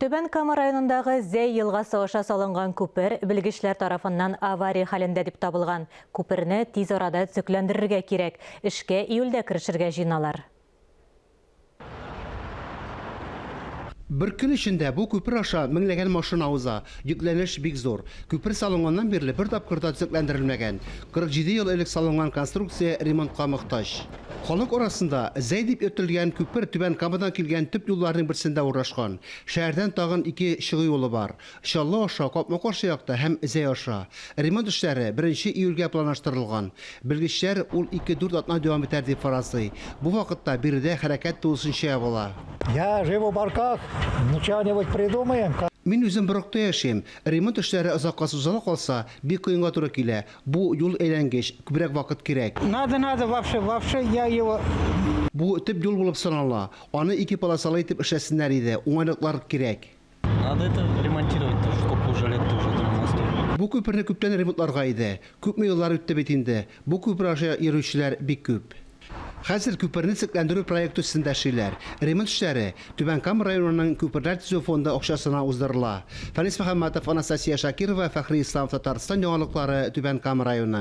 Түбән Кама районындағы Зәй елгасы аша салынган күпер белгечләр тарафыннан авария хәлендә дип табылган. Күперне тиз арада төзекләндерергә кирәк. Эшкә июльдә кирешергә җыйналар. Bir gün içinde bu köprü aşağı mеңләгән машина уза. Yükleniş bik zor. Köprü salıngandan beri bir tapkırda төзекләндерелмәгән. 47 yıl элек салынган конструкция ремонтка мохтаҗ. Халык арасында Зәй дип йөртелгән күпер Түбән Камадан килгән төп юлларның берсендә урнашкан. Шәһәрдән тагын 2 чыгу юлы бар. Чаллы аша, Капма-Каршы якта һәм Зәй аша. Ремонт эшләре 1 июльгә планлаштырылган. Белгечләр ул 2-4 атна дәвам итәр дип фаразлый. Бу вакытта биредә хәрәкәт тулысынча була. Я живу в Барках, ничего-нибудь придумаем. Мин үзем Борыкта яшим. Ремонт эшләре озакка сузыла калса, бик кыенга туры килә. Бу юл әйләнгеч, күбрәк вакыт кирәк. Надо, вообще я его... Бу төп юл булып санала. Аны 2 полосалы итеп эшләсеннәр иде. Уңайлыклар кирәк. Надо это ремонтировать тоже, сколько уже лет тоже этому мосту. Бу күперне күптән ремонтларга иде. Күпме еллар үтте бит инде. Бу күпер аша йөрүчеләр бик күп. Хәзер күперне төзекләндерү проекты өстендә эшләр. Ремонт эшләре Түбән Кама районының күперләр төзү фонды акчасына уздырыла. Фәнис Мөхәммәтов, Анастасия Шакирова, Фәхри Ислам, Татарстан яңалыклары, Түбән Кама районы.